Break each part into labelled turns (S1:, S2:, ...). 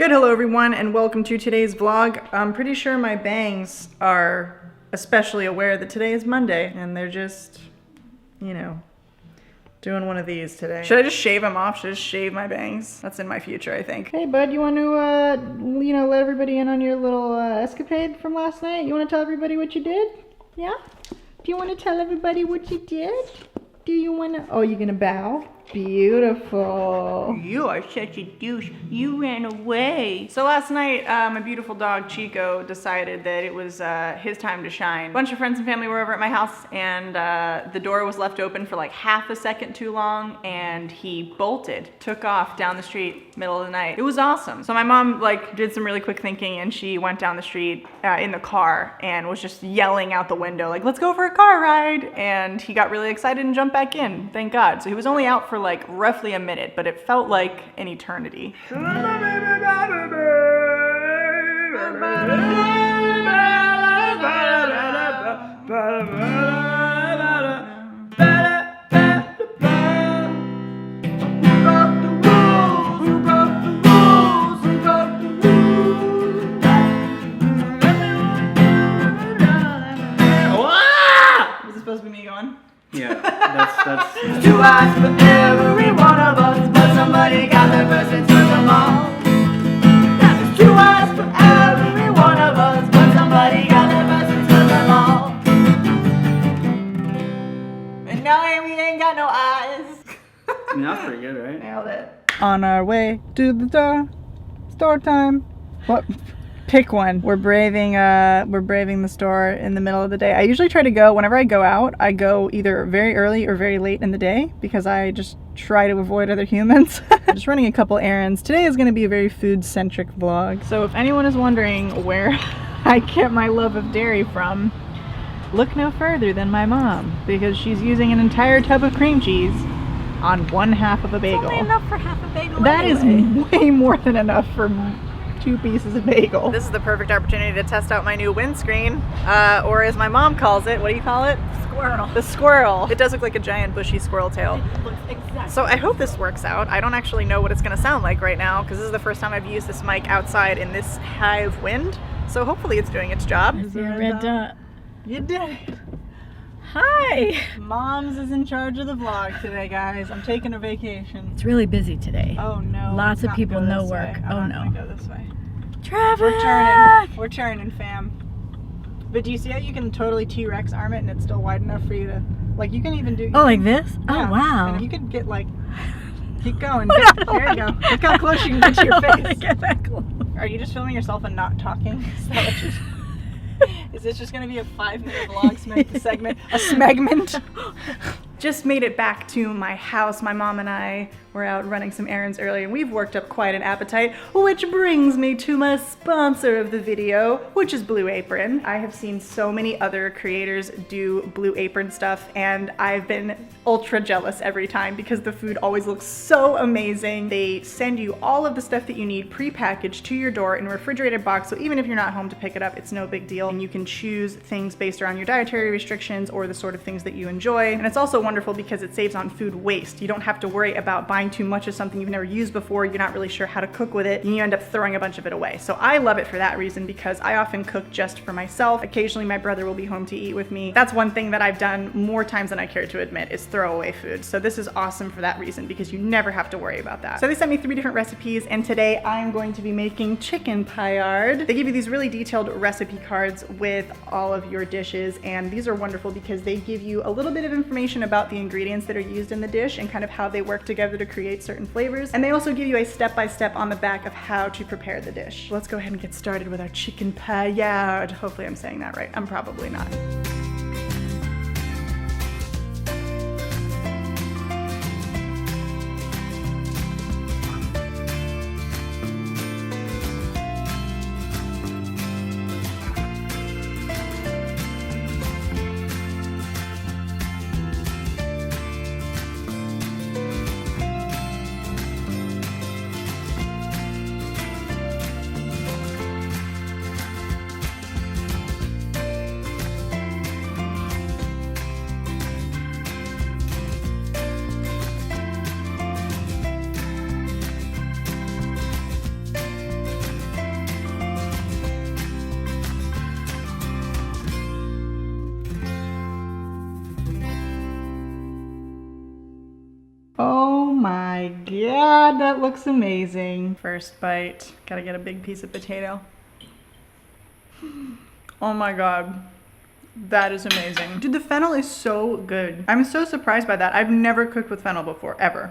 S1: Good, hello everyone, and welcome to today's vlog. I'm pretty sure my bangs are especially aware that today is Monday, and they're just, you know, doing one of these today. Should I just shave them off? Should I just shave my bangs? That's in my future, I think. Hey bud, you want to, let everybody in on your little escapade from last night? You want to tell everybody what you did? Yeah? Do you want to tell everybody what you did? Do you want to? Oh, you're gonna bow? Beautiful. You are such a douche. You ran away. So last night, my beautiful dog Chico decided that it was his time to shine. A bunch of friends and family were over at my house, and the door was left open for like half a second too long, and he bolted, took off down the street, middle of the night. It was awesome. So my mom did some really quick thinking, and she went down the street in the car and was just yelling out the window like, "Let's go for a car ride!" And he got really excited and jumped back in. Thank God. So he was only out for like roughly a minute, but it felt like an eternity. Was it supposed to be me going?
S2: Yeah, that's.
S3: Two eyes for every one of us, but somebody got the first and took them all. There's two eyes for every one of us, but somebody got the first and took them all. And now we ain't got no eyes.
S2: I mean, that's pretty good, right?
S1: Nailed it. On our way to the door. Store time. What? Pick one. We're braving the store in the middle of the day. I usually try to go, whenever I go out, I go either very early or very late in the day because I just try to avoid other humans. I'm just running a couple errands. Today is going to be a very food-centric vlog. So if anyone is wondering where I get my love of dairy from, look no further than my mom, because she's using an entire tub of cream cheese on one half of a bagel.
S3: It's only enough for half a bagel.
S1: That
S3: anyway.
S1: is way more than enough for 2 pieces of bagel. This is the perfect opportunity to test out my new windscreen, or as my mom calls it, what do you call it?
S3: Squirrel.
S1: The squirrel. It does look like a giant bushy squirrel tail.
S3: It looks exactly.
S1: So I hope this works out. I don't actually know what it's gonna sound like right now, because this is the first time I've used this mic outside in this high of wind. So hopefully it's doing its job.
S3: Is there a red dot?
S1: You did it.
S3: Hi.
S1: Mom's is in charge of the vlog today, guys. I'm taking a vacation.
S3: It's really busy today.
S1: Oh no.
S3: Lots of
S1: Not
S3: people,
S1: go
S3: no
S1: this
S3: work.
S1: way.
S3: Oh,
S1: I'm
S3: no.
S1: not gonna go this way.
S3: Traffic.
S1: We're turning, fam. But do you see how you can totally T-Rex arm it and it's still wide enough for you to, like, you can even do.
S3: Oh, like this?
S1: Yeah,
S3: Oh, wow.
S1: And you could get like, keep going. There you go. Look how close you can get to your face.
S3: Get that close.
S1: Are you just filming yourself and not talking? Is that what you're? Is this just gonna be a 5-minute vlog segment? A smegment? Just made it back to my house. My mom and I were out running some errands earlier, and we've worked up quite an appetite, which brings me to my sponsor of the video, which is Blue Apron. I have seen so many other creators do Blue Apron stuff, and I've been ultra jealous every time because the food always looks so amazing. They send you all of the stuff that you need pre-packaged to your door in a refrigerated box, so even if you're not home to pick it up, it's no big deal, and you can choose things based around your dietary restrictions or the sort of things that you enjoy. And it's also wonderful because it saves on food waste. You don't have to worry about buying too much of something you've never used before, you're not really sure how to cook with it, and you end up throwing a bunch of it away. So I love it for that reason, because I often cook just for myself. Occasionally my brother will be home to eat with me. That's one thing that I've done more times than I care to admit, is throw away food. So this is awesome for that reason, because you never have to worry about that. So they sent me 3 different recipes, and today I'm going to be making chicken paillard. They give you these really detailed recipe cards with all of your dishes, and these are wonderful because they give you a little bit of information about the ingredients that are used in the dish and kind of how they work together to create certain flavors. And they also give you a step-by-step on the back of how to prepare the dish. Let's go ahead and get started with our chicken paillard. Hopefully I'm saying that right. I'm probably not. my god, that looks amazing. First bite, gotta get a big piece of potato. Oh my god. That is amazing. Dude, the fennel is so good. I'm so surprised by that. I've never cooked with fennel before, ever.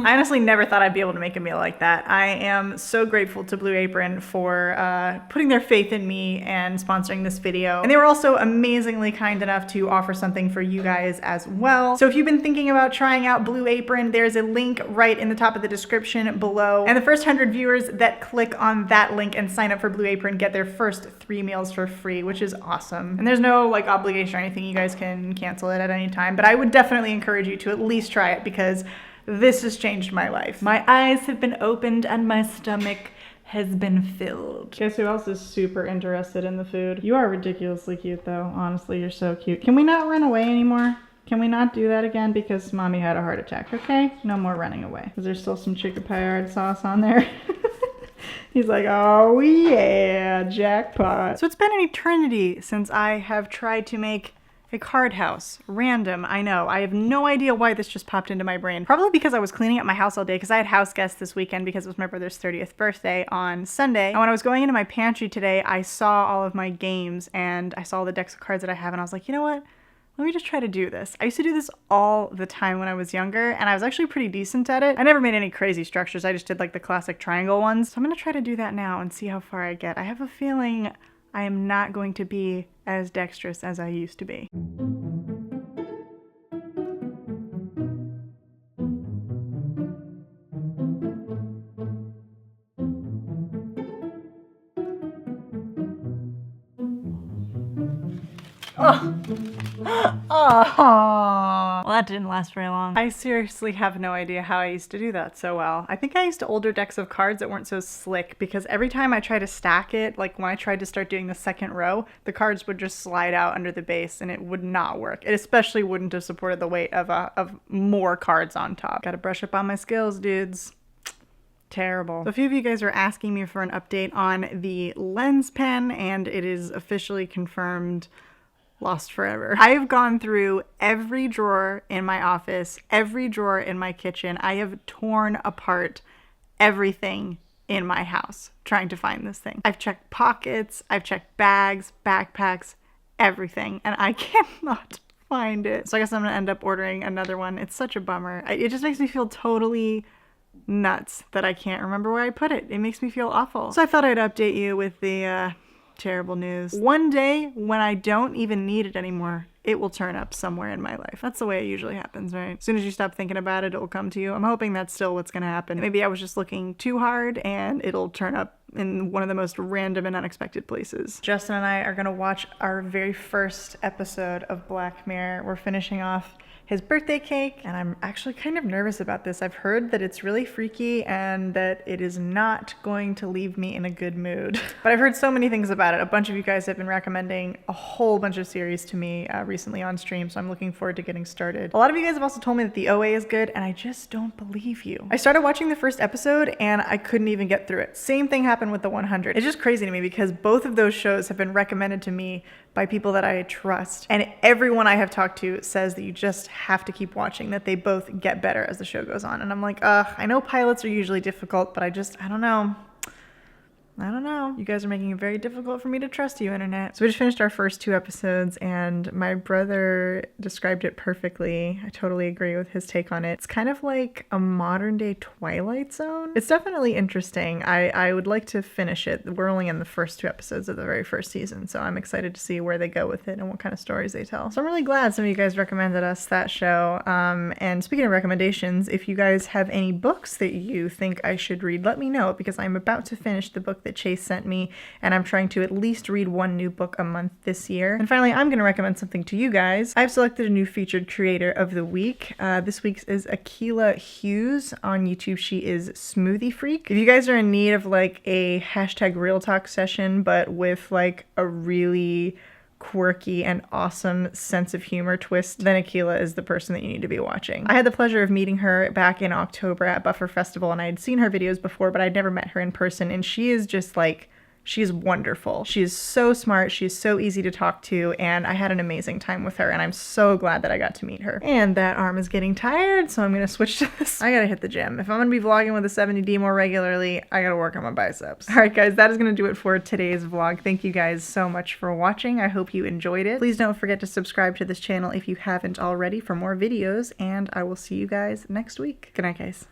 S1: I honestly never thought I'd be able to make a meal like that. I am so grateful to Blue Apron for putting their faith in me and sponsoring this video. And they were also amazingly kind enough to offer something for you guys as well. So if you've been thinking about trying out Blue Apron, there's a link right in the top of the description below. And the first 100 viewers that click on that link and sign up for Blue Apron get their first 3 meals for free, which is awesome. And there's no like obligation or anything. You guys can cancel it at any time, but I would definitely encourage you to at least try it because this has changed my life. My eyes have been opened and my stomach has been filled. Guess who else is super interested in the food? You are ridiculously cute though. Honestly, you're so cute. Can we not run away anymore? Can we not do that again? Because mommy had a heart attack, okay? No more running away. Is there still some chicken paillard sauce on there? He's like, oh yeah, jackpot. So it's been an eternity since I have tried to make a card house. Random, I know. I have no idea why this just popped into my brain. Probably because I was cleaning up my house all day because I had house guests this weekend because it was my brother's 30th birthday on Sunday. And when I was going into my pantry today, I saw all of my games and I saw the decks of cards that I have and I was like, you know what? Let me just try to do this. I used to do this all the time when I was younger and I was actually pretty decent at it. I never made any crazy structures. I just did like the classic triangle ones. So I'm gonna try to do that now and see how far I get. I have a feeling I am not going to be as dexterous as I used to be. Oh, well, that didn't last very long. I seriously have no idea how I used to do that so well. I think I used to older decks of cards that weren't so slick because every time I tried to stack it, like when I tried to start doing the second row, the cards would just slide out under the base and it would not work. It especially wouldn't have supported the weight of more cards on top. Gotta brush up on my skills, dudes. Terrible. So a few of you guys are asking me for an update on the lens pen and it is officially confirmed. Lost forever. I have gone through every drawer in my office, every drawer in my kitchen. I have torn apart everything in my house trying to find this thing. I've checked pockets, I've checked bags, backpacks, everything, and I cannot find it. So I guess I'm gonna end up ordering another one. It's such a bummer. It just makes me feel totally nuts that I can't remember where I put it. It makes me feel awful. So I thought I'd update you with the terrible news. One day when I don't even need it anymore, it will turn up somewhere in my life. That's the way it usually happens, right? As soon as you stop thinking about it, it will come to you. I'm hoping that's still what's gonna happen. Maybe I was just looking too hard and it'll turn up in one of the most random and unexpected places. Justin and I are gonna watch our very first episode of Black Mirror. We're finishing off his birthday cake, and I'm actually kind of nervous about this. I've heard that it's really freaky and that it is not going to leave me in a good mood. But I've heard so many things about it. A bunch of you guys have been recommending a whole bunch of series to me recently on stream, so I'm looking forward to getting started. A lot of you guys have also told me that the OA is good, and I just don't believe you. I started watching the first episode, and I couldn't even get through it. Same thing happened with the 100. It's just crazy to me because both of those shows have been recommended to me by people that I trust, and everyone I have talked to says that you just have to keep watching, that they both get better as the show goes on. And I'm like, I know pilots are usually difficult, but I don't know. You guys are making it very difficult for me to trust you, internet. So we just finished our first 2 episodes and my brother described it perfectly. I totally agree with his take on it. It's kind of like a modern day Twilight Zone. It's definitely interesting. I would like to finish it. We're only in the first 2 episodes of the very first season, so I'm excited to see where they go with it and what kind of stories they tell. So I'm really glad some of you guys recommended us that show. And speaking of recommendations, if you guys have any books that you think I should read, let me know because I'm about to finish the book that Chase sent me, and I'm trying to at least read 1 new book a month this year. And finally, I'm going to recommend something to you guys. I've selected a new featured creator of the week. This week's is Akilah Hughes on YouTube. She is Smoothie Freak. If you guys are in need of like a hashtag real talk session, but with like a really quirky and awesome sense of humor twist, then Akilah is the person that you need to be watching. I had the pleasure of meeting her back in October at Buffer Festival, and I had seen her videos before, but I'd never met her in person, and she is just like, She's wonderful. She is so smart. She's so easy to talk to, and I had an amazing time with her, and I'm so glad that I got to meet her. And that arm is getting tired, so I'm gonna switch to this. I gotta hit the gym. If I'm gonna be vlogging with a 70D more regularly, I gotta work on my biceps. All right, guys, that is gonna do it for today's vlog. Thank you guys so much for watching. I hope you enjoyed it. Please don't forget to subscribe to this channel if you haven't already for more videos, and I will see you guys next week. Good night, guys.